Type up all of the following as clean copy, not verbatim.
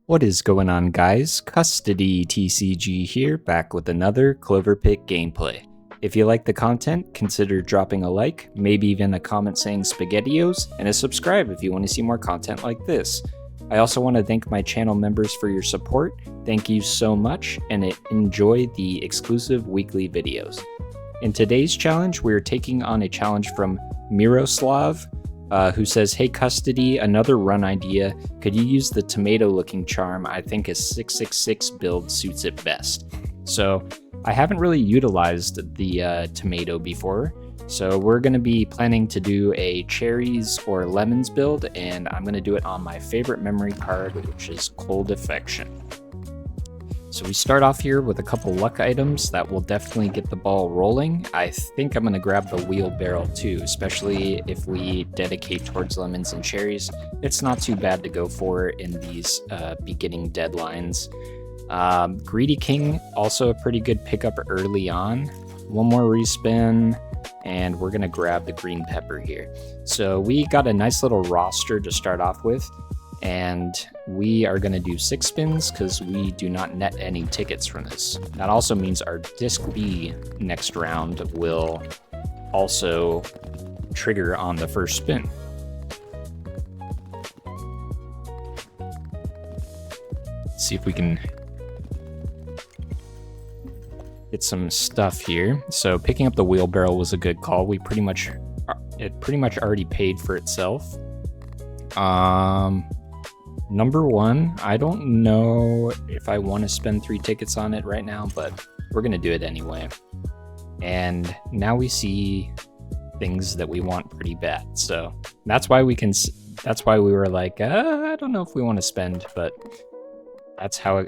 What is going on, guys? Custody TCG here, back with another Clover Pit gameplay. If you like the content, consider dropping a like, maybe even a comment saying SpaghettiOs, and a subscribe if you want to see more content like this. I also want to thank my channel members for your support. Thank you so much, and enjoy the exclusive weekly videos. In today's challenge, we're taking on a challenge from Miroslav, who says, "Hey Custody, another run idea. Could you use the tomato looking charm? I think a 666 build suits it best." So I haven't really utilized the tomato before, so we're going to be planning to do a cherries or lemons build, and I'm going to do it on my favorite memory card, which is Cold Affection. So we start off here with a couple luck items that will definitely get the ball rolling. I think I'm going to grab the wheelbarrow too, especially if we dedicate towards lemons and cherries. It's not too bad to go for in these beginning deadlines. Greedy King, also a pretty good pickup early on. One more respin, and we're going to grab the green pepper here. So we got a nice little roster to start off with. And we are going to do 6 spins because we do not net any tickets from this. That also means our disc B next round will also trigger on the first spin. Let's see if we can get some stuff here. So picking up the wheelbarrow was a good call. It pretty much already paid for itself. Number one, I don't know if I want to spend 3 tickets on it right now, but we're going to do it anyway. And now we see things that we want pretty bad. So that's why we were like, I don't know if we want to spend, but that's how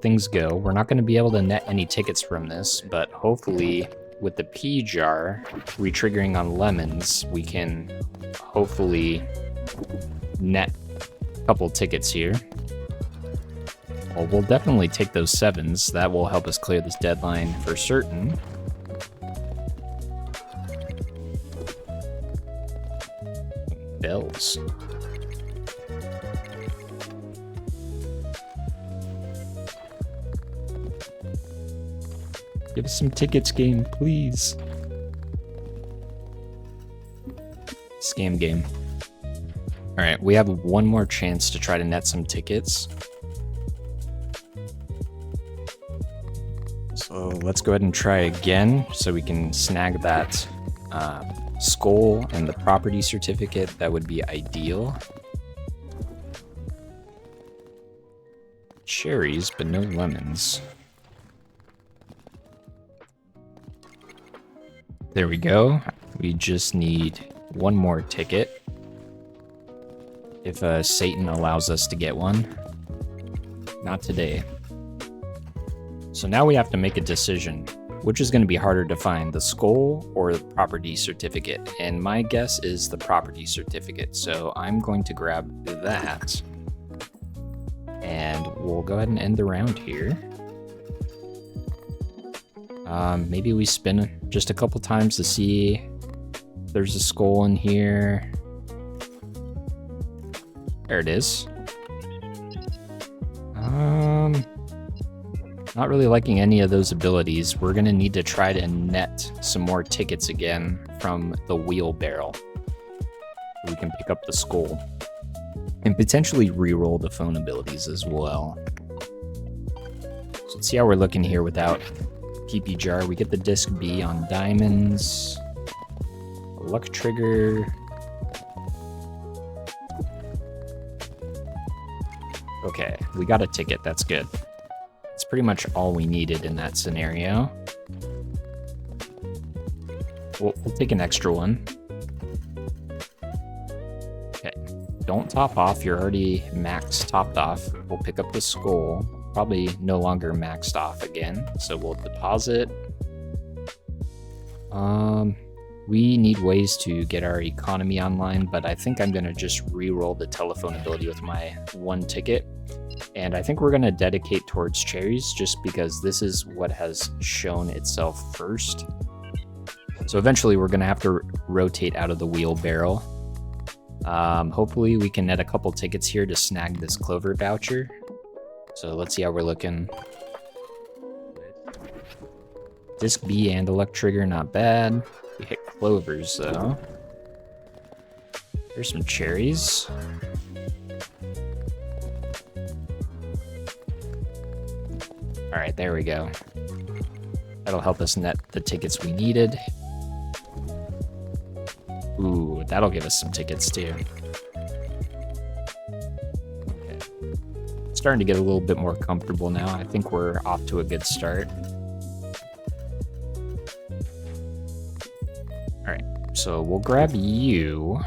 things go. We're not going to be able to net any tickets from this, but hopefully with the P jar re-triggering on lemons, we can hopefully net couple tickets here. Well, we'll definitely take those 7s. That will help us clear this deadline for certain. Bells. Give us some tickets, game, please. Scam game. All right, we have one more chance to try to net some tickets. So let's go ahead and try again so we can snag that skull and the property certificate. That would be ideal. Cherries, but no lemons. There we go. We just need one more ticket. If Satan allows us to get one. Not today. So now we have to make a decision. Which is going to be harder to find, the skull or the property certificate? And my guess is the property certificate. So I'm going to grab that. And we'll go ahead and end the round here. Maybe we spin just a couple times to see if there's a skull in here. There it is. Not really liking any of those abilities. We're gonna need to try to net some more tickets again from the wheelbarrow. We can pick up the skull. And potentially re-roll the phone abilities as well. So let's see how we're looking here without PP jar. We get the disc B on diamonds. Luck trigger. Okay, we got a ticket, that's good. That's pretty much all we needed in that scenario. We'll take an extra one. Okay, don't top off, you're already max topped off. We'll pick up the skull, probably no longer maxed off again, so we'll deposit. We need ways to get our economy online, but I think I'm going to just re-roll the telephone ability with my 1 ticket. And I think we're going to dedicate towards cherries just because this is what has shown itself first. So eventually we're going to have to rotate out of the wheelbarrow. Hopefully we can net a couple tickets here to snag this Clover voucher. So let's see how we're looking. Disc B and Elect Trigger, not bad. We hit clovers though. There's some cherries. Alright, there we go. That'll help us net the tickets we needed. Ooh, that'll give us some tickets too. Okay. Starting to get a little bit more comfortable now. I think we're off to a good start. Alright, so we'll grab you.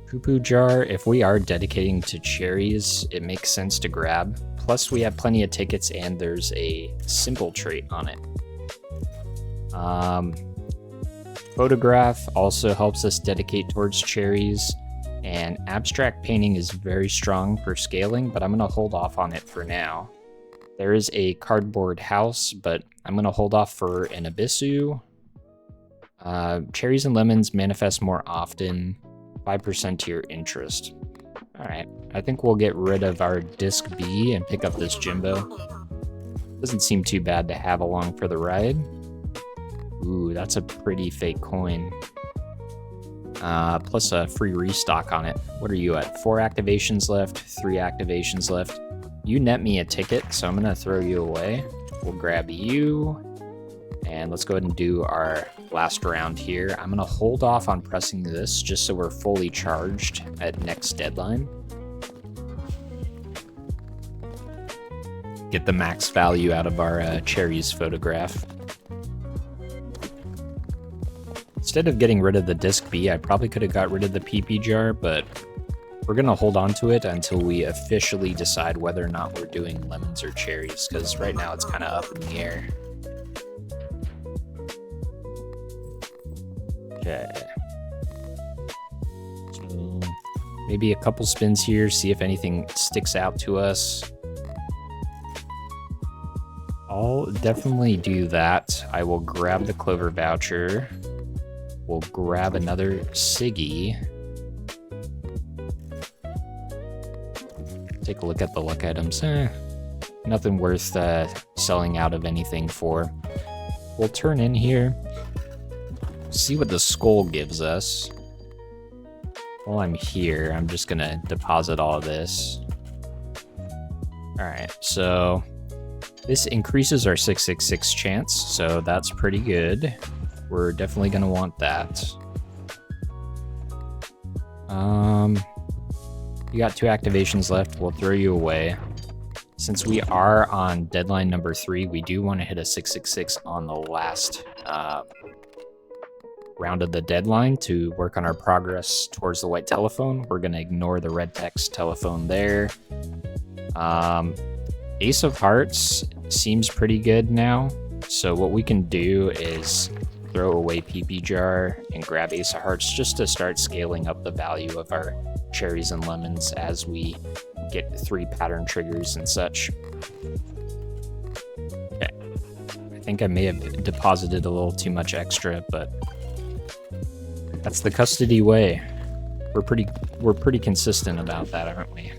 Poo-poo jar, if we are dedicating to cherries, it makes sense to grab. Plus we have plenty of tickets and there's a symbol trait on it. Photograph also helps us dedicate towards cherries, and abstract painting is very strong for scaling, but I'm going to hold off on it for now. There is a cardboard house, but I'm going to hold off for an Abyssu. Cherries and lemons manifest more often, 5% to your interest. Alright, I think we'll get rid of our Disc B and pick up this Jimbo. Doesn't seem too bad to have along for the ride. Ooh, that's a pretty fake coin. Plus a free restock on it. What are you at? 4 activations left, 3 activations left. You net me a ticket, so I'm gonna throw you away. We'll grab you, and let's go ahead and do our last round here. I'm gonna hold off on pressing this just so we're fully charged at next deadline. Get the max value out of our cherries photograph. Instead of getting rid of the Disc B, I probably could have got rid of the PP jar, but we're gonna hold on to it until we officially decide whether or not we're doing lemons or cherries, because right now it's kind of up in the air. Okay. So maybe a couple spins here, see if anything sticks out to us. I'll definitely do that. I will grab the Clover voucher. We'll grab another Siggy. Take a look at the luck items. Nothing worth selling out of anything for. We'll turn in here. See what the skull gives us. While I'm here, I'm just gonna deposit all of this. Alright, so this increases our 666 chance, so that's pretty good. We're definitely gonna want that. You got 2 activations left. We'll throw you away. Since we are on deadline number 3, we do want to hit a 666 on the last round of the deadline to work on our progress towards the white telephone. We're gonna ignore the red text telephone there. Ace of Hearts seems pretty good now. So what we can do is throw away PP jar and grab Ace of Hearts just to start scaling up the value of our cherries and lemons as we get 3 pattern triggers and such. Okay. I think I may have deposited a little too much extra, but that's the custody way. We're pretty consistent about that, aren't we?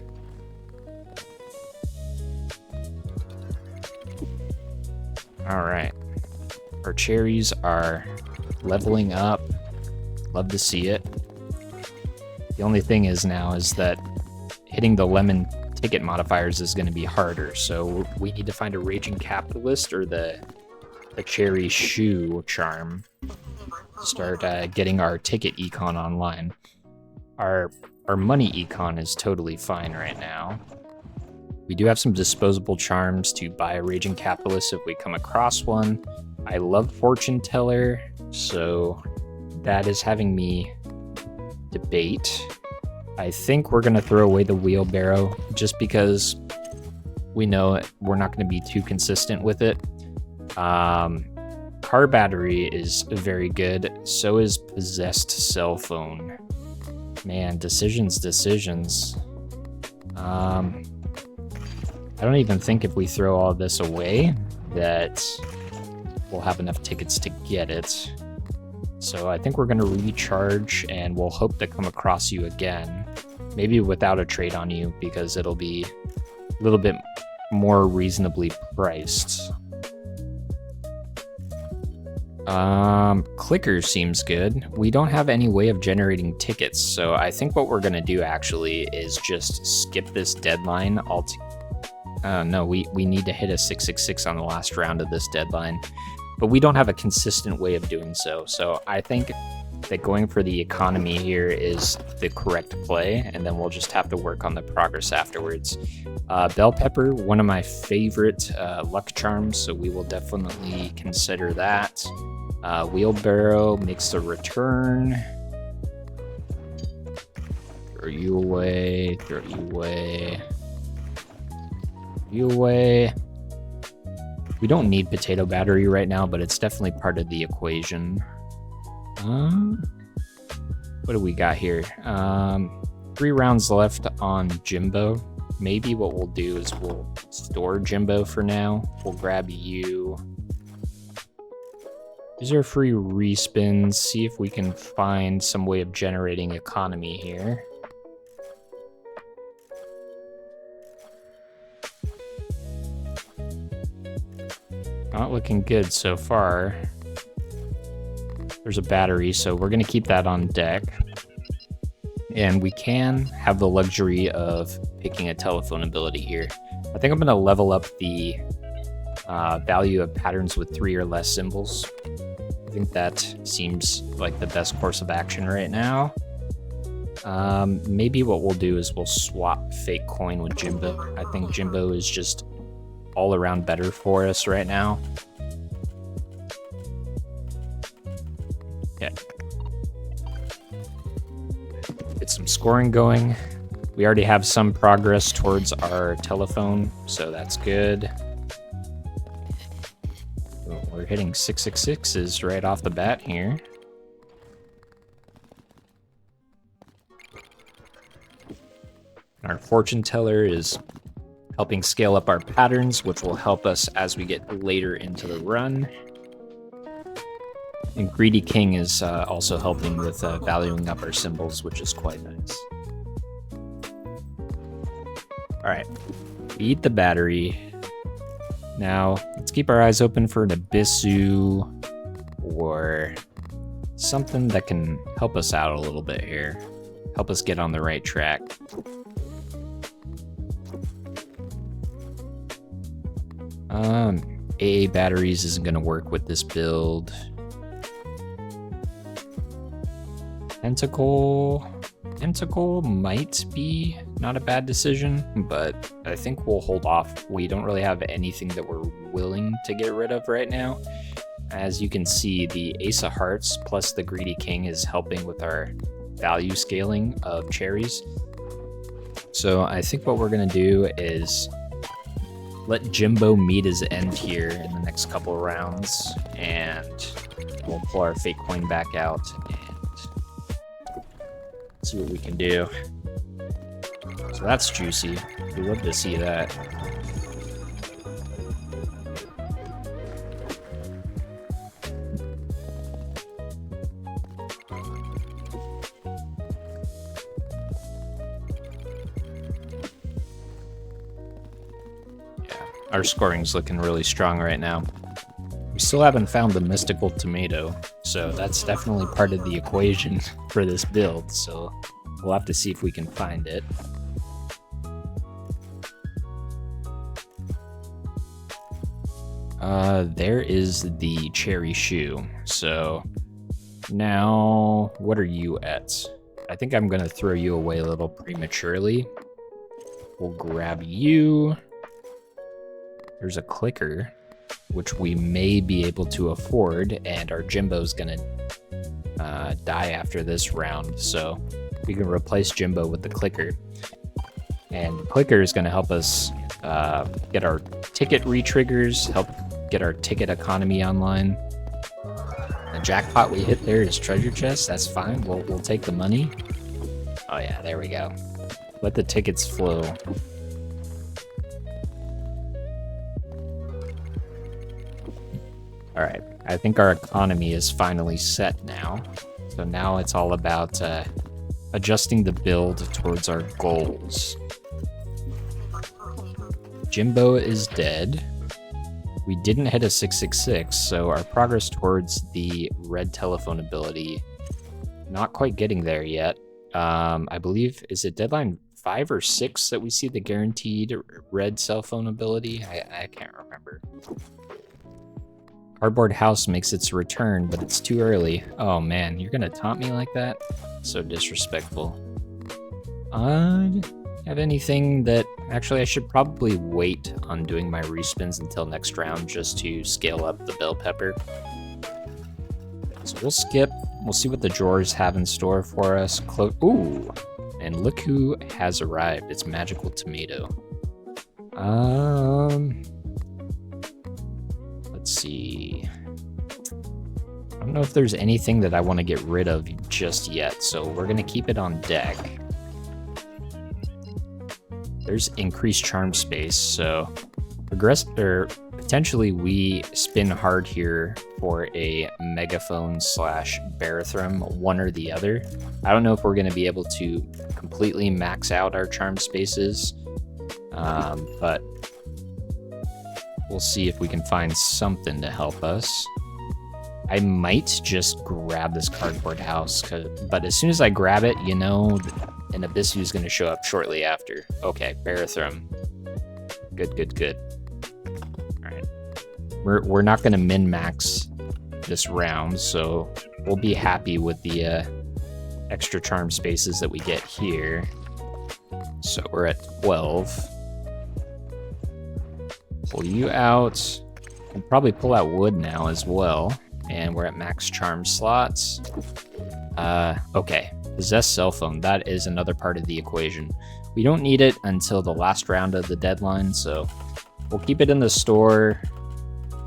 All right. Our cherries are leveling up. Love to see it. The only thing is now is that hitting the lemon ticket modifiers is going to be harder. So we need to find a Raging Capitalist or the cherry shoe charm to start getting our ticket econ online. Our money econ is totally fine right now. We do have some disposable charms to buy a Raging Capitalist if we come across one. I love Fortune Teller, so that is having me debate. I think we're going to throw away the Wheelbarrow just because we know we're not going to be too consistent with it. Car Battery is very good. So is Possessed Cell Phone. Man, decisions. I don't even think if we throw all this away that we'll have enough tickets to get it. So I think we're going to recharge and we'll hope to come across you again. Maybe without a trade on you because it'll be a little bit more reasonably priced. Clicker seems good. We don't have any way of generating tickets, so I think what we're gonna do actually is just skip this deadline no, we need to hit a 666 on the last round of this deadline, but we don't have a consistent way of doing so. So I think that going for the economy here is the correct play, and then we'll just have to work on the progress afterwards. Bell Pepper, one of my favorite luck charms, so we will definitely consider that. Wheelbarrow makes a return. Throw you away, throw you away. You away. We don't need potato battery right now, but it's definitely part of the equation. What do we got here? 3 rounds left on Jimbo. Maybe what we'll do is we'll store Jimbo for now. We'll grab you. These are free respins. See if we can find some way of generating economy here. Not looking good so far. There's a battery, so we're going to keep that on deck. And we can have the luxury of picking a telephone ability here. I think I'm going to level up the value of patterns with 3 or less symbols. I think that seems like the best course of action right now. Maybe what we'll do is we'll swap fake coin with Jimbo. I think Jimbo is just all around better for us right now. Okay. Get some scoring going. We already have some progress towards our telephone, so that's good. We're hitting 666s right off the bat here. Our fortune teller is helping scale up our patterns, which will help us as we get later into the run. And Greedy King is also helping with valuing up our symbols, which is quite nice. All right, we eat the battery. Now, let's keep our eyes open for an Abyssu or something that can help us out a little bit here. Help us get on the right track. AA batteries isn't going to work with this build. Tentacle might be not a bad decision, but I think we'll hold off. We don't really have anything that we're willing to get rid of right now. As you can see, the Ace of Hearts plus the Greedy King is helping with our value scaling of cherries. So I think what we're going to do is let Jimbo meet his end here in the next couple of rounds, and we'll pull our fake coin back out and see what we can do. So that's juicy. We'd love to see that. Our scoring's looking really strong right now. We still haven't found the mystical tomato, so that's definitely part of the equation for this build, so we'll have to see if we can find it. There is the cherry shoe. So now, what are you at? I think I'm gonna throw you away a little prematurely. We'll grab you. There's a clicker, which we may be able to afford, and our Jimbo's gonna die after this round, so we can replace Jimbo with the clicker. And the clicker is gonna help us get our ticket re-triggers, help get our ticket economy online. The jackpot we hit there is treasure chest, that's fine, we'll take the money. Oh yeah, there we go. Let the tickets flow. All right, I think our economy is finally set now. So now it's all about adjusting the build towards our goals. Jimbo is dead. We didn't hit a 666, so our progress towards the red telephone ability, not quite getting there yet. I believe, is it deadline 5 or 6 that we see the guaranteed red cell phone ability? I can't remember. Cardboard House makes its return, but it's too early. Oh man, you're gonna taunt me like that? So disrespectful. Have anything that... Actually, I should probably wait on doing my respins until next round just to scale up the bell pepper. So we'll skip. We'll see what the drawers have in store for us. Ooh! And look who has arrived. It's Magical Tomato. Let's see. I don't know if there's anything that I want to get rid of just yet, so we're going to keep it on deck. There's increased charm space, so potentially we spin hard here for a Megaphone slash Barathrum, one or the other. I don't know if we're going to be able to completely max out our charm spaces, but we'll see if we can find something to help us. I might just grab this Cardboard House, but as soon as I grab it, you know, an Abyssu is going to show up shortly after. Okay, Barathrum. Good. Alright. We're not going to min-max this round, so we'll be happy with the extra charm spaces that we get here. So we're at 12. Pull you out. Can probably pull out wood now as well. And we're at max charm slots. Okay. Possessed cell phone. That is another part of the equation. We don't need it until the last round of the deadline, so we'll keep it in the store.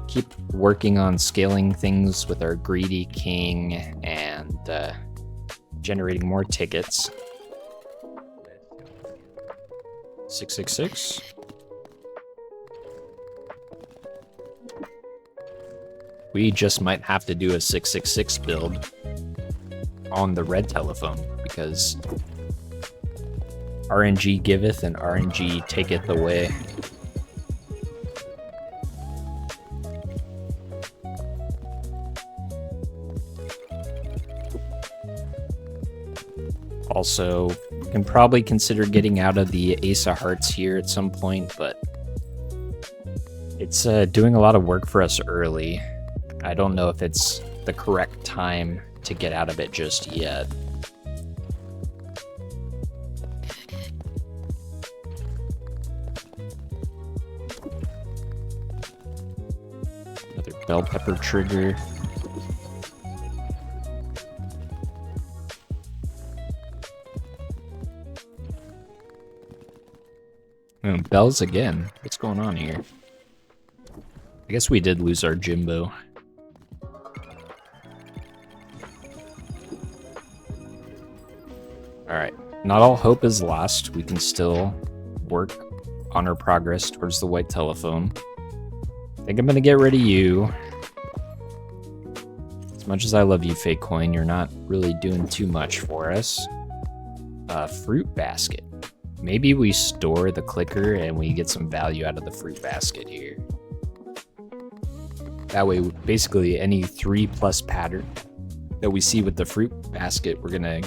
Keep working on scaling things with our Greedy King and generating more tickets. 666. We just might have to do a 666 build on the red telephone because RNG giveth and RNG taketh away. Also, we can probably consider getting out of the Ace of Hearts here at some point, but it's doing a lot of work for us early. I don't know if it's the correct time to get out of it just yet. Another bell pepper trigger. Bells again. What's going on here? I guess we did lose our Jimbo. Alright, not all hope is lost. We can still work on our progress towards the white telephone. I think I'm gonna get rid of you. As much as I love you, Fake Coin, you're not really doing too much for us. Fruit basket. Maybe we store the clicker and we get some value out of the fruit basket here. That way, basically any 3+ pattern that we see with the fruit basket, we're gonna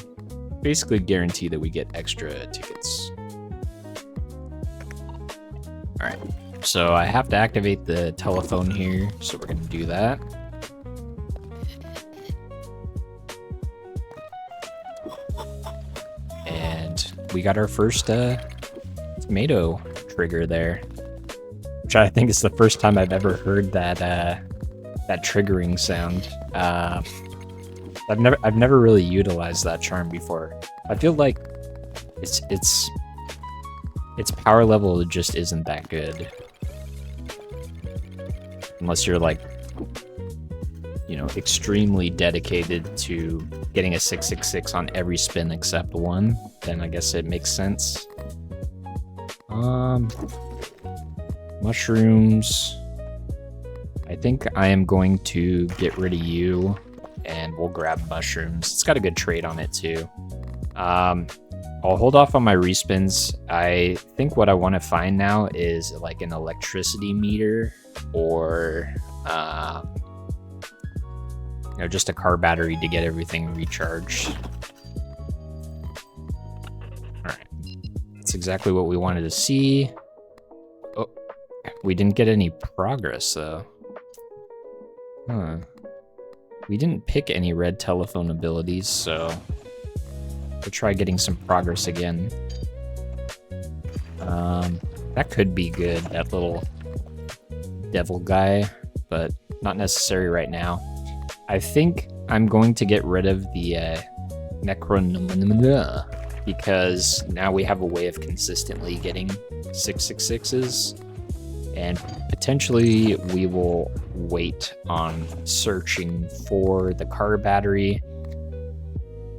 basically guarantee that we get extra tickets. Alright, so I have to activate the telephone here, so we're gonna do that. And we got our first tomato trigger there, which I think is the first time I've ever heard that that triggering sound. I've never really utilized that charm before. I feel like its power level just isn't that good, unless you're like, you know, extremely dedicated to getting a 666 on every spin except one. Then I guess it makes sense. Mushrooms. I think I am going to get rid of you, and we'll grab mushrooms. It's got a good trade on it too. I'll hold off on my respins. I think what I want to find now is like an electricity meter or just a car battery to get everything recharged. Alright. That's exactly what we wanted to see. Oh, we didn't get any progress though. Huh. We didn't pick any red telephone abilities, so we'll try getting some progress again. That could be good, that little devil guy, but not necessary right now. I think I'm going to get rid of the Necronomia because now we have a way of consistently getting 666s, and potentially we will wait on searching for the car battery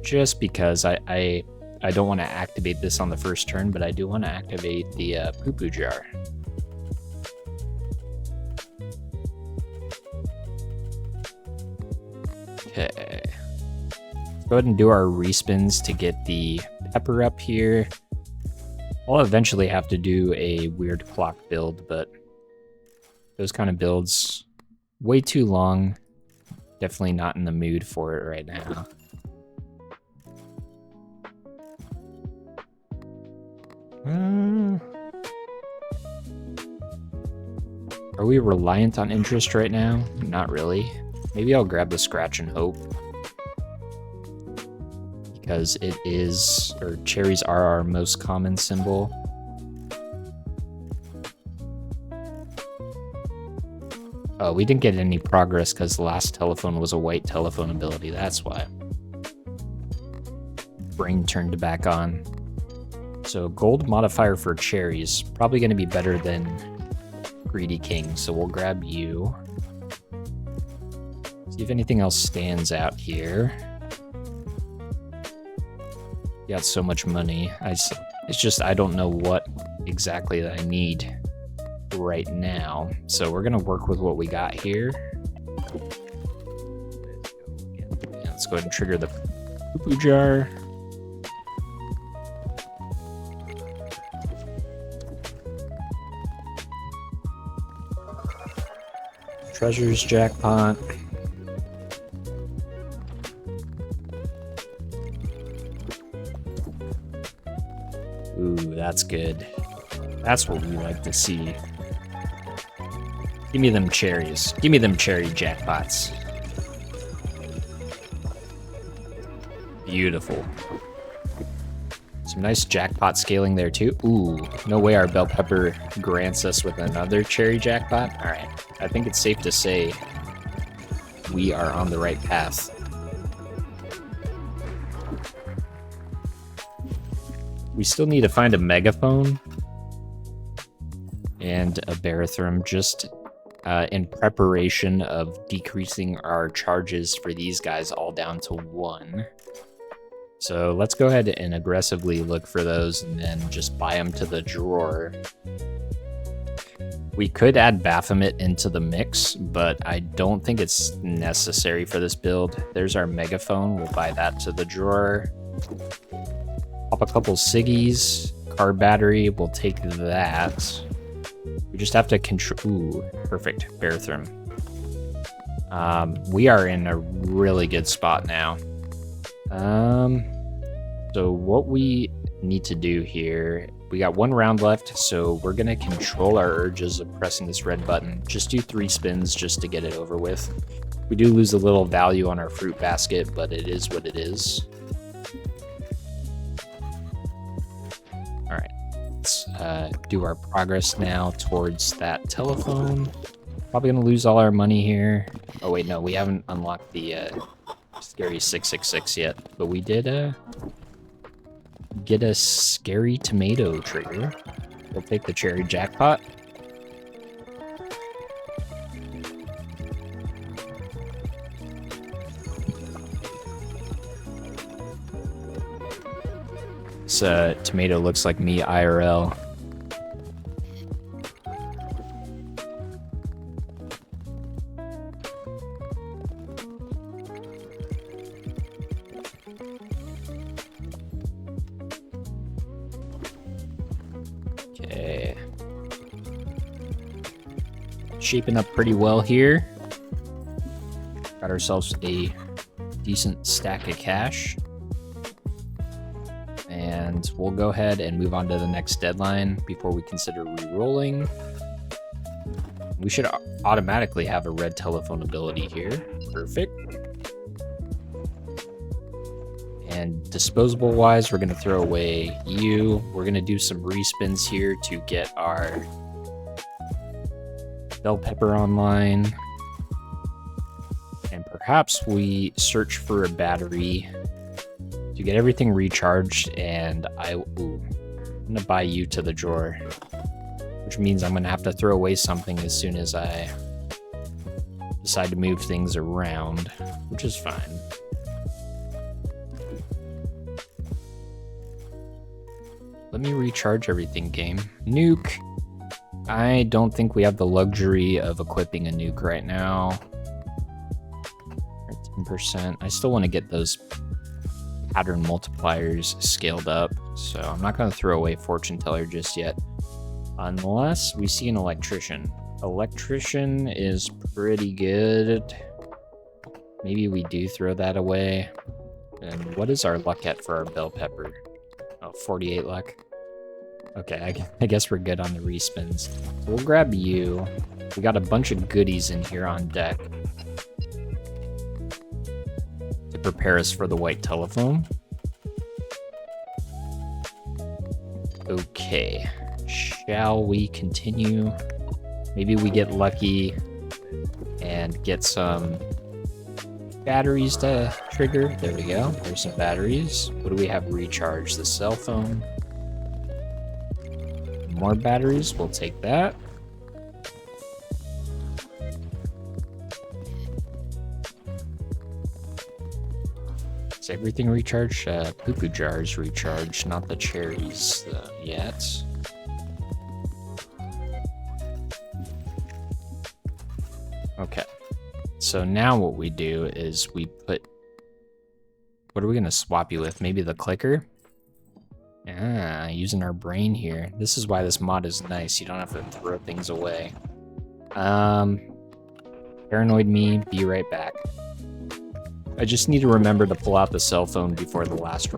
just because I don't want to activate this on the first turn, but I do want to activate the poo-poo jar. Okay. Let's go ahead and do our respins to get the pepper up here. I'll eventually have to do a weird clock build, but those kind of builds, way too long. Definitely not in the mood for it right now. Are we reliant on interest right now? Not really. Maybe I'll grab the scratch and hope. Because it is, or cherries are our most common symbol. Oh, we didn't get any progress because the last telephone was a white telephone ability, that's why. Brain turned back on. So gold modifier for cherries, probably going to be better than Greedy King, so we'll grab you. See if anything else stands out here. You got so much money. It's just I don't know what exactly that I need right now. So we're gonna work with what we got here. Yeah, let's go ahead and trigger the poo-poo jar. Treasures jackpot. Ooh, that's good. That's what we like to see. Give me them cherries. Give me them cherry jackpots. Beautiful. Some nice jackpot scaling there too. Ooh, no way our bell pepper grants us with another cherry jackpot. All right, I think it's safe to say we are on the right path. We still need to find a megaphone and a barothrum just in preparation of decreasing our charges for these guys all down to 1. So let's go ahead and aggressively look for those and then just buy them to the drawer. We could add Baphomet into the mix, but I don't think it's necessary for this build. There's our megaphone. We'll buy that to the drawer. Pop a couple Siggies. Car battery, we'll take that. We just have to control... Ooh, perfect. Barothrum. We are in a really good spot now. So what we need to do here, we got 1 round left, so we're gonna control our urges of pressing this red button. Just do 3 spins just to get it over with. We do lose a little value on our fruit basket, but it is what it is. All right, let's do our progress now towards that telephone. Probably gonna lose all our money here. Oh wait, no, we haven't unlocked the scary 666 yet, but we did get a scary tomato trigger. We'll take the cherry jackpot. This tomato looks like me IRL. shaping up pretty well here. Got ourselves a decent stack of cash. And we'll go ahead and move on to the next deadline before we consider re-rolling. We should automatically have a red telephone ability here. Perfect. And disposable wise, we're going to throw away you. We're going to do some respins here to get our bell pepper online. And perhaps we search for a battery to get everything recharged. And I'm going to buy you to the drawer, which means I'm going to have to throw away something as soon as I decide to move things around, which is fine. Let me recharge everything, game. Nuke. I don't think we have the luxury of equipping a nuke right now. 10%. I still want to get those pattern multipliers scaled up, so I'm not going to throw away Fortune Teller just yet. Unless we see an electrician. Electrician is pretty good. Maybe we do throw that away. And what is our luck at for our bell pepper? Oh, 48 luck. Okay, I guess we're good on the respins. So we'll grab you. We got a bunch of goodies in here on deck to prepare us for the white telephone. Okay. Shall we continue? Maybe we get lucky and get some batteries to trigger. There we go. There's some batteries. What do we have recharge? The cell phone. More batteries. We'll take that. Is everything recharged? Poo-poo jars recharged, not the cherries yet. Okay, so now what we do is we put, what are we gonna swap you with? Maybe the clicker? Ah, using our brain here. This is why this mod is nice. You don't have to throw things away. Paranoid me, be right back. I just need to remember to pull out the cell phone before the last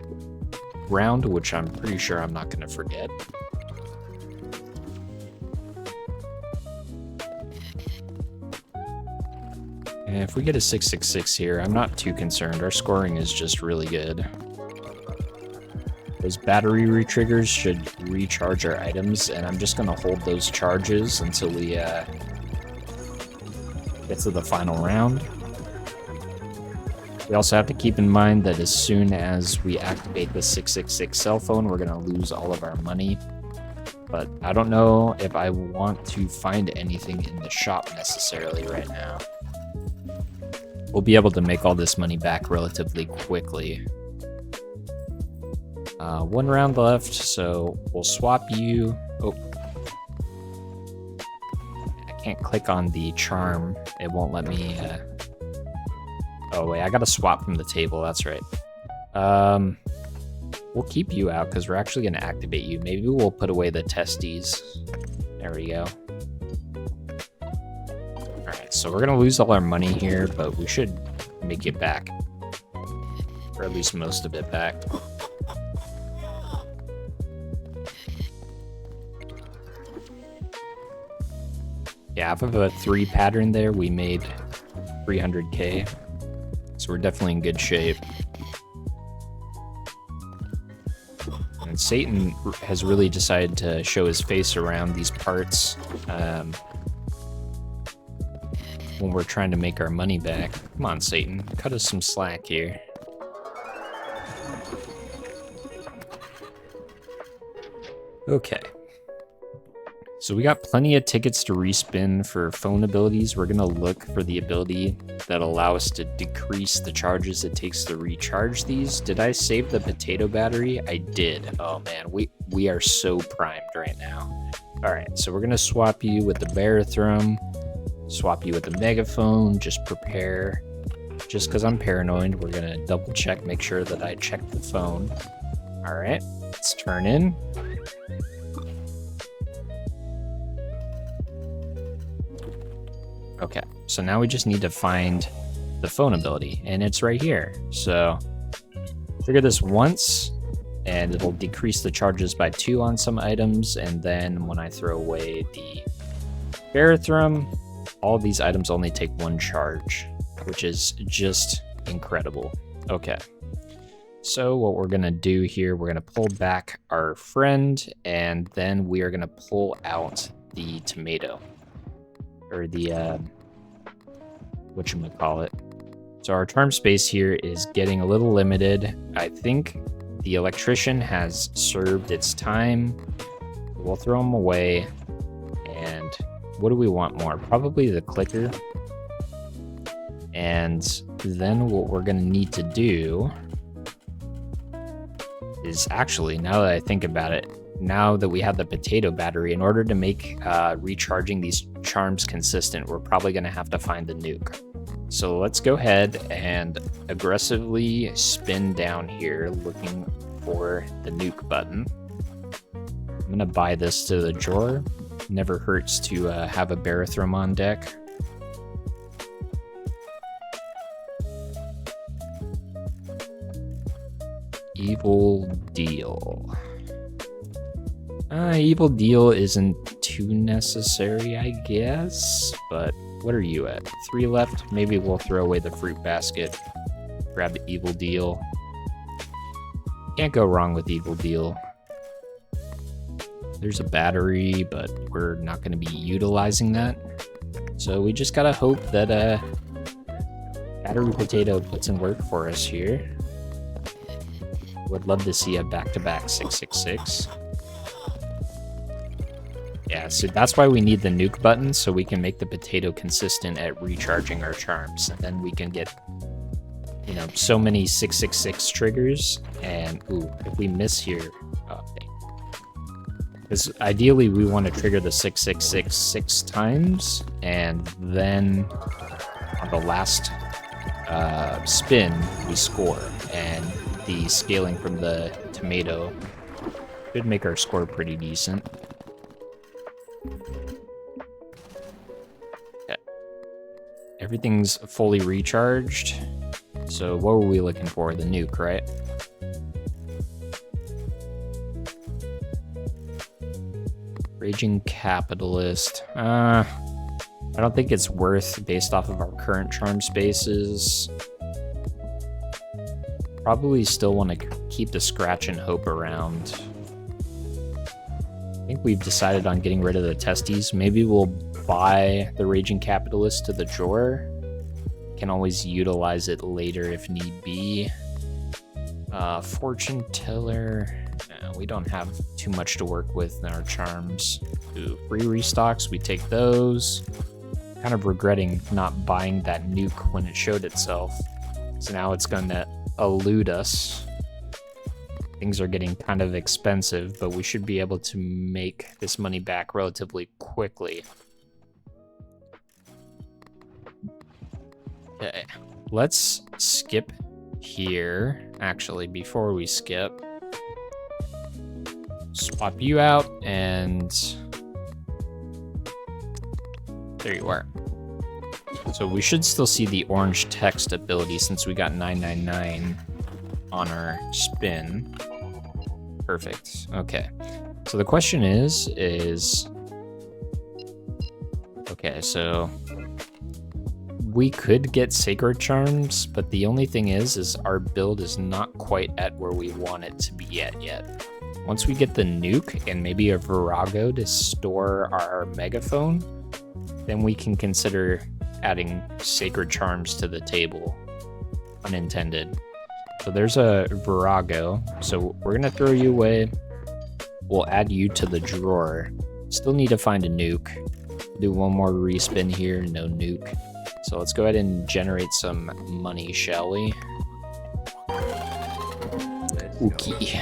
round, which I'm pretty sure I'm not gonna forget. And if we get a 666 here, I'm not too concerned. Our scoring is just really good. Those battery retriggers should recharge our items, and I'm just going to hold those charges until we get to the final round. We also have to keep in mind that as soon as we activate the 666 cell phone, we're going to lose all of our money. But I don't know if I want to find anything in the shop necessarily right now. We'll be able to make all this money back relatively quickly. One round left, so we'll swap you. Oh, I can't click on the charm. It won't let me. Oh wait, I gotta swap from the table. That's right. We'll keep you out because we're actually gonna activate you. Maybe we'll put away the testes. There we go. Alright, so we're gonna lose all our money here, but we should make it back. Or at least most of it back. Yeah, off of a 3 pattern there, we made 300k. So we're definitely in good shape. And Satan has really decided to show his face around these parts when we're trying to make our money back. Come on, Satan, cut us some slack here. Okay. So we got plenty of tickets to respin for phone abilities. We're gonna look for the ability that'll allow us to decrease the charges it takes to recharge these. Did I save the potato battery? I did. Oh man, we are so primed right now. All right, so we're gonna swap you with the Barathrum, swap you with the megaphone, just prepare. Just because I'm paranoid, we're gonna double check, make sure that I check the phone. All right, let's turn in. So now we just need to find the phone ability, and it's right here. So trigger this once, and it'll decrease the charges by 2 on some items, and then when I throw away the Barathrum, all these items only take 1 charge, which is just incredible. Okay, so what we're gonna do here, we're gonna pull back our friend, and then we are gonna pull out the tomato, or the whatchamacallit. So our charm space here is getting a little limited. I think the electrician has served its time. We'll throw them away. And what do we want more? Probably the clicker. And then what we're going to need to do is actually, now that I think about it, now that we have the potato battery, in order to make recharging these charms consistent, we're probably going to have to find the nuke. So let's go ahead and aggressively spin down here looking for the nuke button. I'm going to buy this to the drawer. Never hurts to have a Barathrum on deck. Evil Deal. Evil Deal isn't too necessary, I guess, but what are you at? 3 left? Maybe we'll throw away the fruit basket, grab the Evil Deal. Can't go wrong with Evil Deal. There's a battery, but we're not going to be utilizing that. So we just gotta hope that Battery Potato puts in work for us here. Would love to see a back-to-back 666. Yeah, so that's why we need the nuke button, so we can make the potato consistent at recharging our charms. And then we can get, you know, so many 666 triggers. And, ooh, if we miss here... Oh, dang. Because ideally, we want to trigger the 666 6 times, and then on the last spin, we score. And the scaling from the tomato should make our score pretty decent. Everything's fully recharged. So what were we looking for? The nuke, right? Raging Capitalist. I don't think it's worth based off of our current charm spaces. Probably still want to keep the Scratch and Hope around. I think we've decided on getting rid of the testes. Maybe we'll buy the Raging Capitalist to the drawer. Can always utilize it later if need be. Fortune Teller. We don't have too much to work with in our charms. Ooh, free restocks, we take those. Kind of regretting not buying that nuke when it showed itself. So now it's going to elude us. Things are getting kind of expensive, but we should be able to make this money back relatively quickly. Okay, let's skip here. Actually, before we skip, swap you out, and there you are. So we should still see the orange text ability since we got 999 on our spin. Perfect. Okay. So the question is okay, so we could get Sacred Charms, but the only thing is our build is not quite at where we want it to be at yet. Once we get the nuke and maybe a Virago to store our megaphone, then we can consider adding Sacred Charms to the table. Unintended. So there's a Virago. So we're going to throw you away. We'll add you to the drawer. Still need to find a nuke. Do one more respin here. No nuke. So let's go ahead and generate some money, shall we? Okay.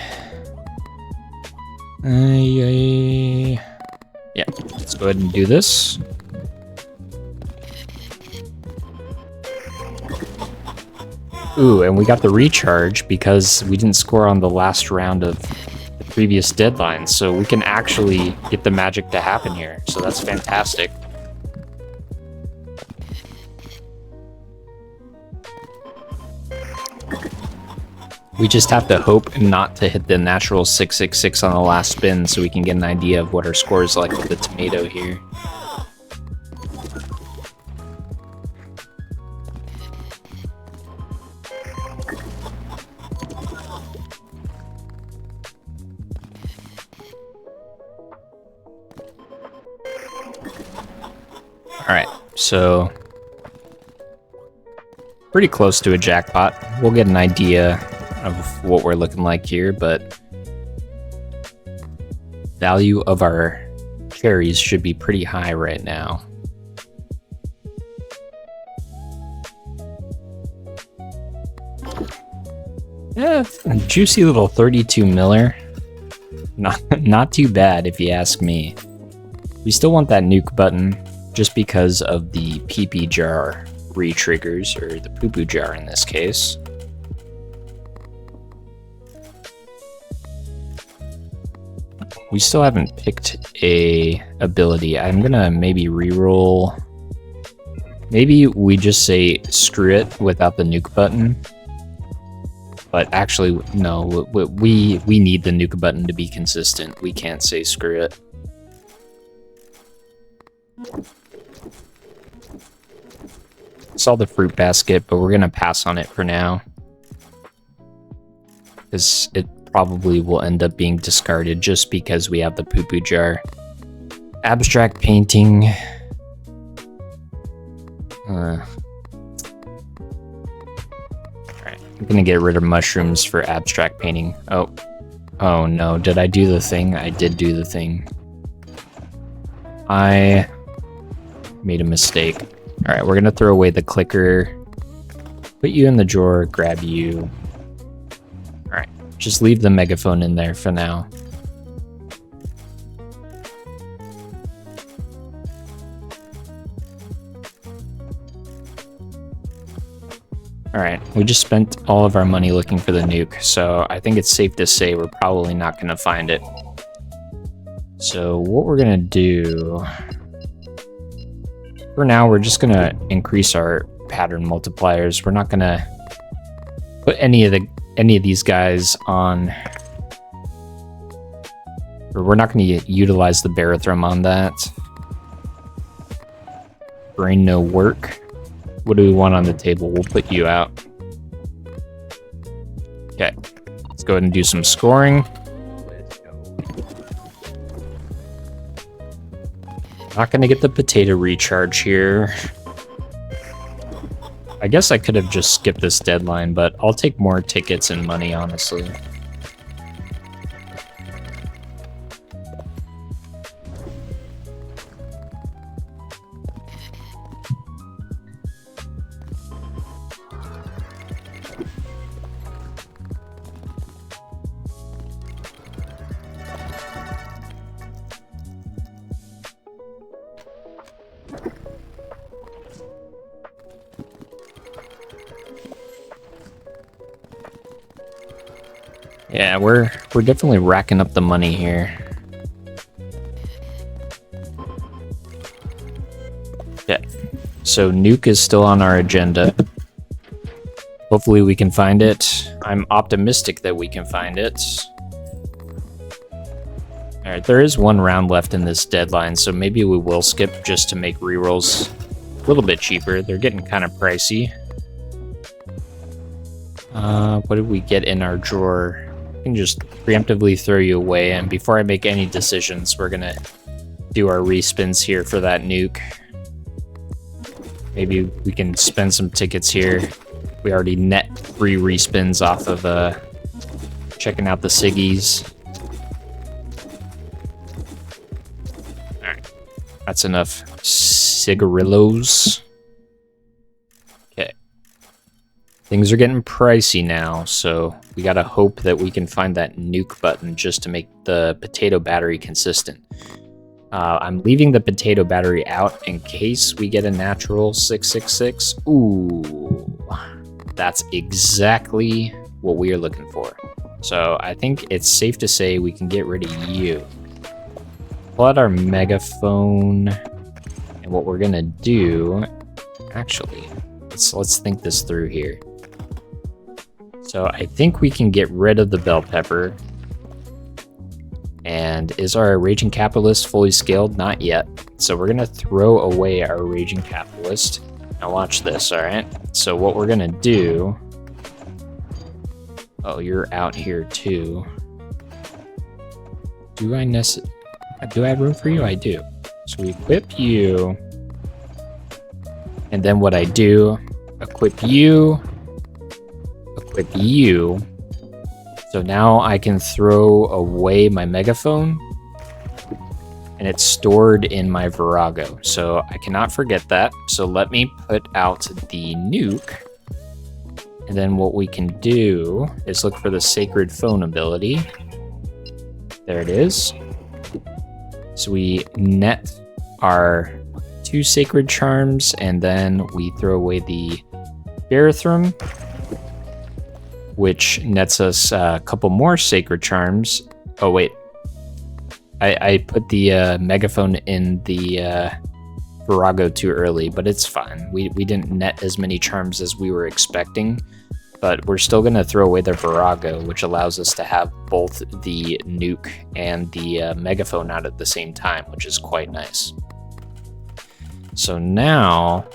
Yeah, let's go ahead and do this. Ooh, and we got the recharge because we didn't score on the last round of the previous deadline, so we can actually get the magic to happen here. So that's fantastic. We just have to hope not to hit the natural 666 on the last spin so we can get an idea of what our score is like with the tomato here. Alright, so pretty close to a jackpot. We'll get an idea of what we're looking like here, but value of our cherries should be pretty high right now. Yeah, a juicy little 32 miller. Not too bad if you ask me. We still want that nuke button just because of the pee-pee jar re-triggers, or the poo-poo jar in this case. We still haven't picked a ability. I'm gonna maybe re-roll. Maybe we just say screw it without the nuke button. But actually, no, we need the nuke button to be consistent. We can't say screw it. Saw the fruit basket, but we're gonna pass on it for now, because it probably will end up being discarded just because we have the poo-poo jar. Abstract painting. Alright, I'm gonna get rid of mushrooms for abstract painting. Oh no, did I do the thing? I did do the thing. I made a mistake. Alright, we're gonna throw away the clicker, put you in the drawer, grab you. Alright, just leave the megaphone in there for now. Alright, we just spent all of our money looking for the nuke, so I think it's safe to say we're probably not gonna find it. So what we're gonna do... For now, we're just gonna increase our pattern multipliers. We're not gonna put any of these guys on, or we're not gonna utilize the Barathrum on that. Brain no work. What do we want on the table? We'll put you out. Okay, let's go ahead and do some scoring. Not gonna get the potato recharge here. I guess I could have just skipped this deadline, but I'll take more tickets and money, honestly. Yeah, we're definitely racking up the money here. Yeah, so nuke is still on our agenda. Hopefully we can find it. I'm optimistic that we can find it. Alright, there is one round left in this deadline, so maybe we will skip just to make rerolls a little bit cheaper. They're getting kind of pricey. What did we get in our drawer? I can just preemptively throw you away, and before I make any decisions, we're gonna do our respins here for that nuke. Maybe we can spend some tickets here. We already net 3 respins off of checking out the Siggies. Alright, that's enough cigarillos. Okay. Things are getting pricey now, so we gotta hope that we can find that nuke button just to make the potato battery consistent. I'm leaving the potato battery out in case we get a natural 666. Ooh, that's exactly what we are looking for. So I think it's safe to say we can get rid of you. Pull out our megaphone, and what we're gonna do, actually, let's think this through here. So I think we can get rid of the bell pepper. And is our Raging Capitalist fully scaled? Not yet. So we're gonna throw away our Raging Capitalist. Now watch this, all right? So what we're gonna do... Oh, you're out here too. Do I have room for you? I do. So we equip you. And then what I do, equip you. Equip you. So now I can throw away my megaphone. And it's stored in my Virago. So I cannot forget that. So let me put out the nuke. And then what we can do is look for the Sacred Phone ability. There it is. So we net our 2 Sacred Charms, and then we throw away the Barathrum, which nets us a couple more Sacred Charms. Oh, wait. I put the Megaphone in the Virago too early, but it's fine. We didn't net as many charms as we were expecting, but we're still going to throw away the Virago, which allows us to have both the nuke and the Megaphone out at the same time, which is quite nice. So now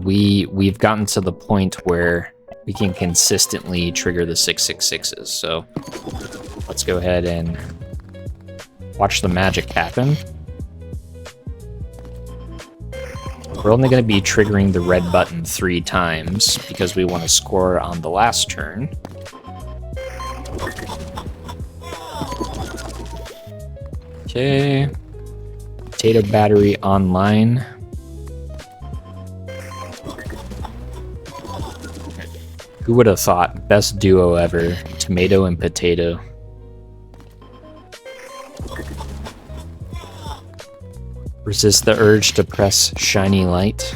we've gotten to the point where we can consistently trigger the 666s. So let's go ahead and watch the magic happen. We're only going to be triggering the red button 3 times because we want to score on the last turn. Okay. Potato battery online. Who would have thought? Best duo ever. Tomato and potato. Resist the urge to press shiny light.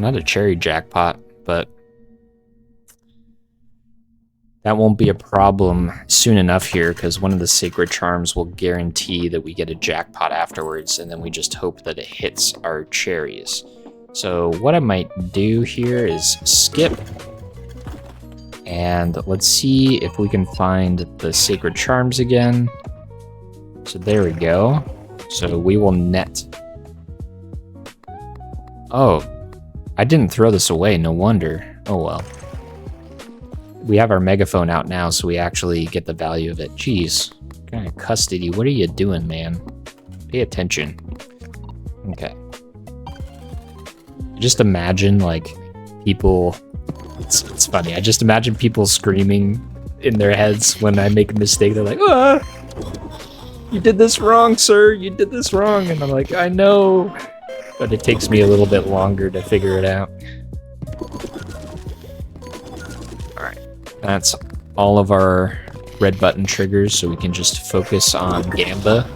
Not a cherry jackpot, but that won't be a problem soon enough here, because one of the Sacred Charms will guarantee that we get a jackpot afterwards, and then we just hope that it hits our cherries. So what I might do here is skip, and let's see if we can find the Sacred Charms again. So there we go. So we will net. Oh, I didn't throw this away, no wonder. Oh well. We have our megaphone out now, so we actually get the value of it. Jeez, what kind of custody? What are you doing, man? Pay attention. Okay. Just imagine, like, people... It's funny. I just imagine people screaming in their heads when I make a mistake. They're like, ah! You did this wrong, sir! You did this wrong! And I'm like, I know! But it takes me a little bit longer to figure it out. Alright. That's all of our red button triggers, so we can just focus on Gamba.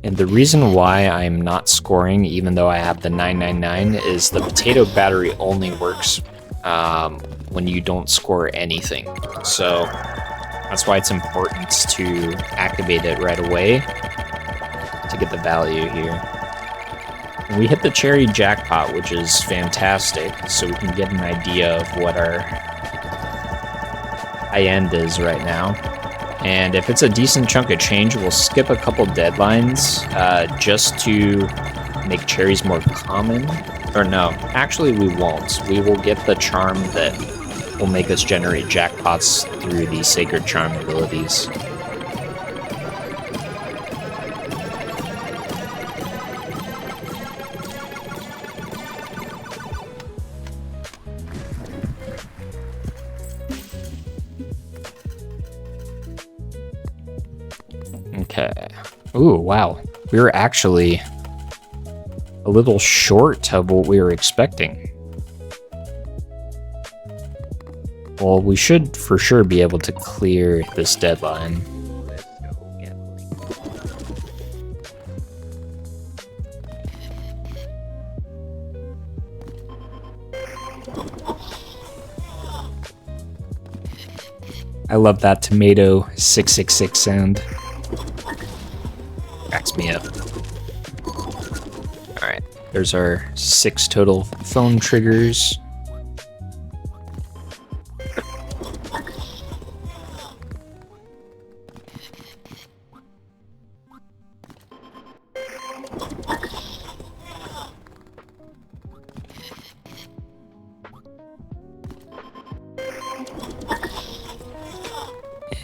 And the reason why I'm not scoring, even though I have the 999, is the potato battery only works when you don't score anything. So that's why it's important to activate it right away to get the value here. And we hit the cherry jackpot, which is fantastic, so we can get an idea of what our high end is right now. And if it's a decent chunk of change, we'll skip a couple deadlines just to make cherries more common. Or no, actually we won't. We will get the charm that will make us generate jackpots through the Sacred Charm abilities. Okay. Ooh, wow. We were actually a little short of what we were expecting. Well, we should for sure be able to clear this deadline. I love that tomato 666 sound. Cracks me up. Alright, there's our 6 total phone triggers.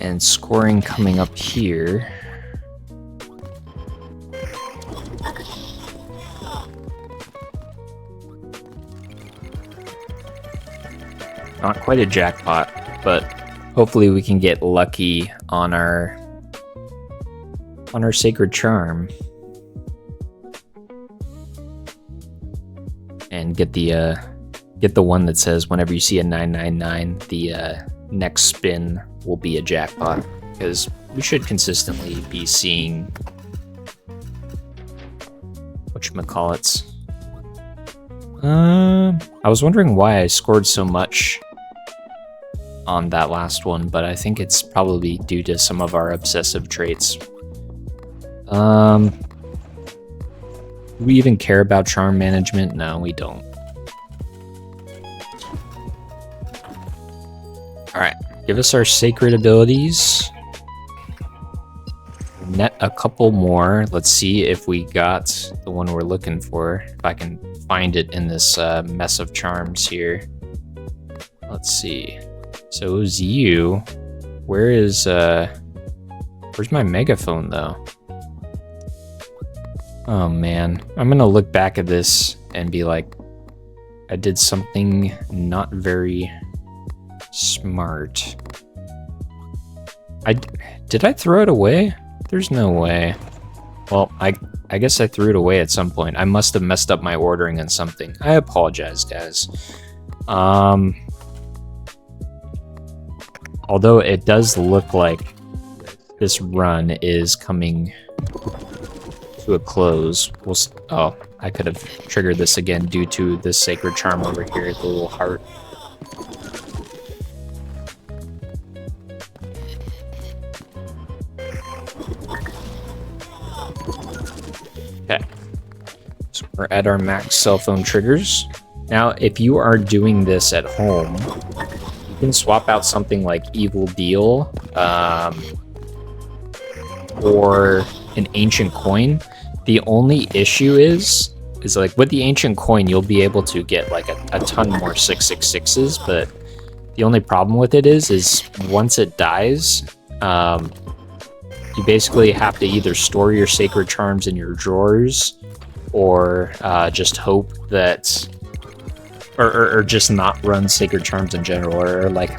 And scoring coming up here. Not quite a jackpot, but hopefully we can get lucky on our sacred charm. And get the one that says whenever you see a 999, the next spin will be a jackpot, because we should consistently be seeing whatchamacallits. I was wondering why I scored so much on that last one, but I think it's probably due to some of our obsessive traits. Do we even care about charm management? No, we don't. Alright, give us our sacred abilities. Net a couple more. Let's see if we got the one we're looking for. If I can find it in this mess of charms here. Let's see. So it was you. Where's my megaphone though? Oh man, I'm gonna look back at this and be like, I did something not very smart. Did I throw it away? There's no way. Well, I guess I threw it away at some point. I must have messed up my ordering and something. I apologize, guys. Although it does look like this run is coming to a close. Oh, I could have triggered this again due to this sacred charm over here, the little heart. Okay, so we're at our max cell phone triggers. Now, if you are doing this at home, you can swap out something like Evil Deal, or an ancient coin. The only issue is like with the ancient coin, you'll be able to get like a ton more 666s, but the only problem with it is once it dies, you basically have to either store your sacred charms in your drawers, or just hope that, or just not run sacred charms in general, or like,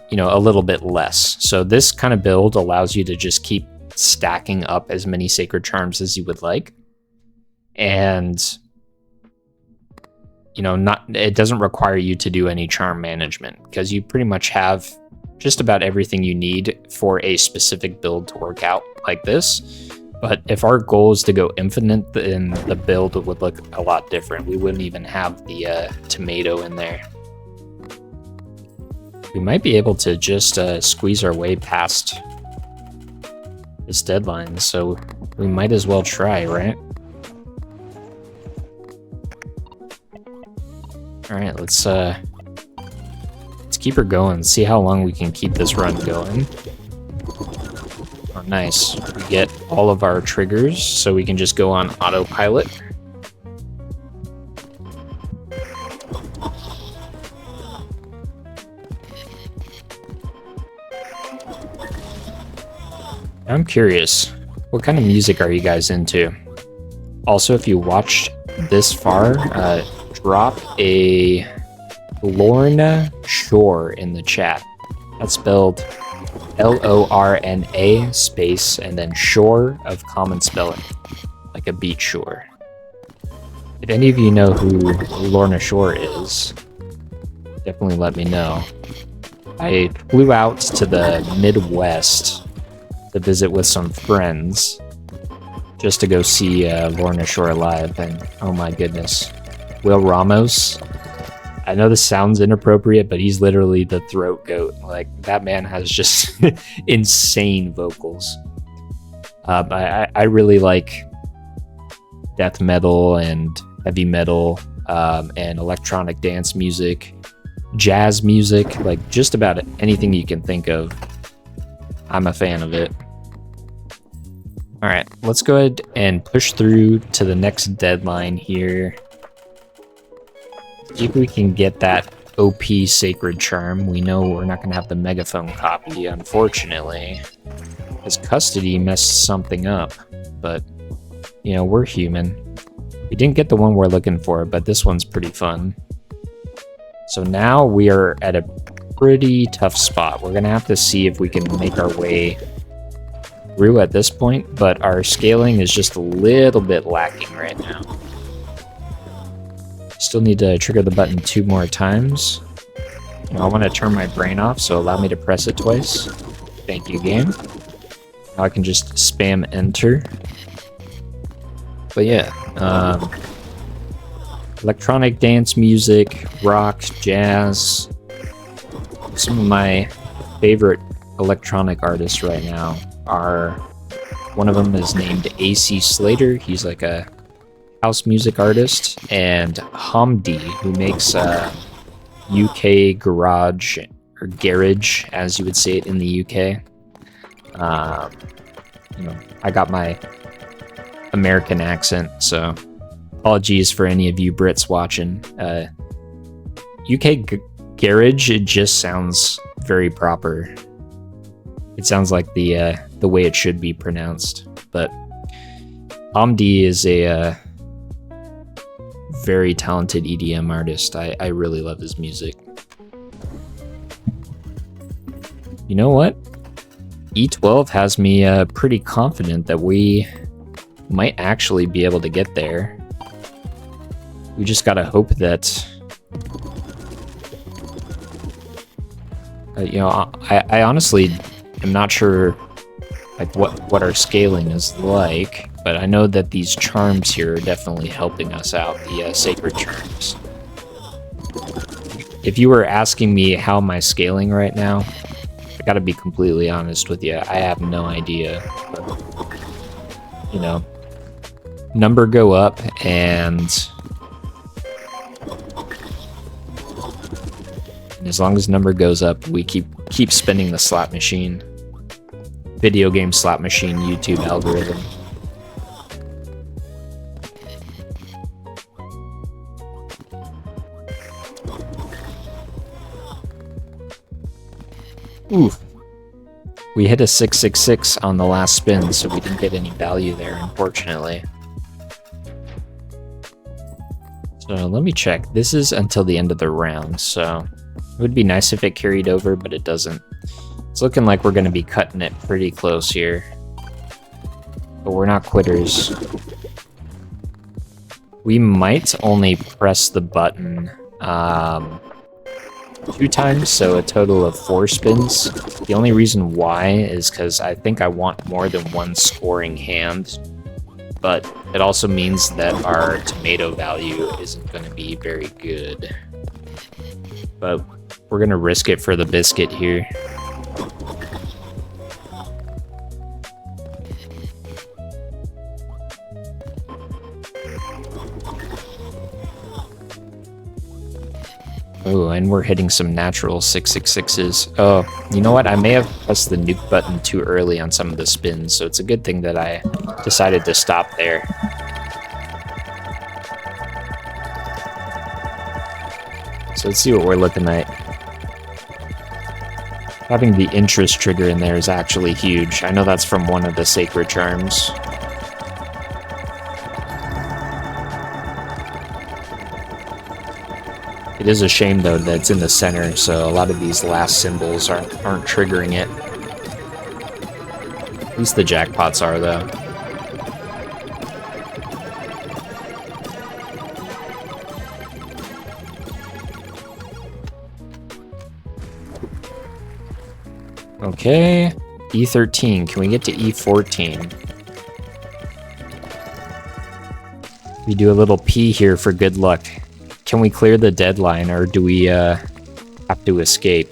you know, a little bit less. So this kind of build allows you to just keep stacking up as many sacred charms as you would like, and you know, it doesn't require you to do any charm management, because you pretty much have just about everything you need for a specific build to work out like this. But if our goal is to go infinite, then the build would look a lot different. We wouldn't even have the tomato in there. We might be able to just squeeze our way past this deadline, so we might as well try, right? Alright, let's keep her going, see how long we can keep this run going. Oh, nice. We get all of our triggers, so we can just go on autopilot. I'm curious, what kind of music are you guys into? Also, if you watched this far, drop a Lorna Shore in the chat. That's spelled Lorna space and then shore of common spelling, like a beach shore. If any of you know who Lorna Shore is, definitely let me know. I flew out to the Midwest to visit with some friends just to go see Lorna Shore live, and oh my goodness. Will Ramos, I know this sounds inappropriate, but he's literally the throat goat. Like, that man has just insane vocals. I really like death metal and heavy metal and electronic dance music, jazz music, like just about anything you can think of. I'm a fan of it. All right, let's go ahead and push through to the next deadline here. See if we can get that OP Sacred Charm. We know we're not going to have the Megaphone copy, unfortunately, because Custody messed something up, but, you know, we're human. We didn't get the one we're looking for, but this one's pretty fun. So now we are at a pretty tough spot. We're going to have to see if we can make our way through at this point, but our scaling is just a little bit lacking right now. Still need to trigger the button 2 more times. I want to turn my brain off, so allow me to press it twice. Thank you, game. Now I can just spam enter. But yeah, electronic dance music, rock, jazz. Some of my favorite electronic artists right now are, one of them is named AC Slater. He's like a house music artist, and Hamdi, who makes UK garage, or garage, as you would say it in the UK. You know, I got my American accent, so apologies for any of you Brits watching. UK garage, it just sounds very proper. It sounds like the way it should be pronounced. But Hamdi is a very talented EDM artist. I really love his music. You know what? E12 has me pretty confident that we might actually be able to get there. We just gotta hope that... you know, I honestly am not sure like what our scaling is like, but I know that these charms here are definitely helping us out, the sacred charms. If you were asking me how am I scaling right now, I gotta be completely honest with you, I have no idea. But, you know, number go up, and as long as number goes up, we keep spinning the slot machine. Video game slot machine YouTube algorithm. Ooh. We hit a 666 on the last spin, so we didn't get any value there, unfortunately. So let me check. This is until the end of the round, so it would be nice if it carried over, but it doesn't. It's looking like we're going to be cutting it pretty close here. But we're not quitters. We might only press the button 2 times, so a total of 4 spins. The only reason why is because I think I want more than 1 scoring hand, but it also means that our tomato value isn't going to be very good. But we're going to risk it for the biscuit here. Oh, and we're hitting some natural 666s. Oh, you know what? I may have pressed the nuke button too early on some of the spins, so it's a good thing that I decided to stop there. So let's see what we're looking at. Having the interest trigger in there is actually huge. I know that's from one of the sacred charms. It is a shame, though, that it's in the center, so a lot of these last symbols aren't triggering it. At least the jackpots are, though. Okay, E13. Can we get to E14? We do a little P here for good luck. Can we clear the deadline, or do we have to escape?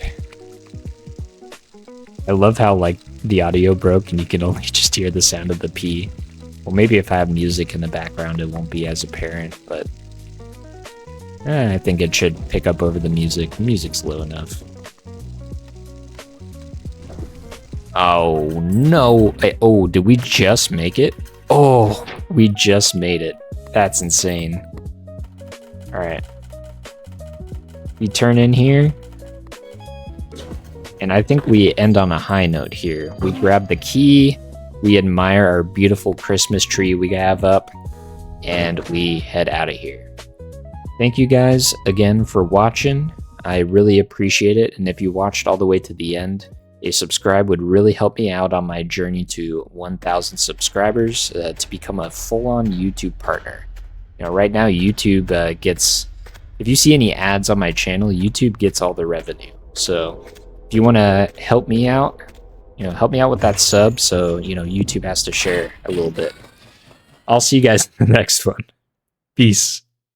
I love how, like, the audio broke and you can only just hear the sound of the P. Well, maybe if I have music in the background, it won't be as apparent, but I think it should pick up over the music. The music's low enough. Oh, no. Oh, did we just make it? Oh, we just made it. That's insane. Alright. We turn in here. And I think we end on a high note here. We grab the key. We admire our beautiful Christmas tree we have up. And we head out of here. Thank you guys again for watching. I really appreciate it. And if you watched all the way to the end, a subscribe would really help me out on my journey to 1,000 subscribers to become a full-on YouTube partner. You know, right now YouTube gets, if you see any ads on my channel, YouTube gets all the revenue. So if you want to help me out, help me out with that sub so, YouTube has to share a little bit. I'll see you guys in the next one. Peace.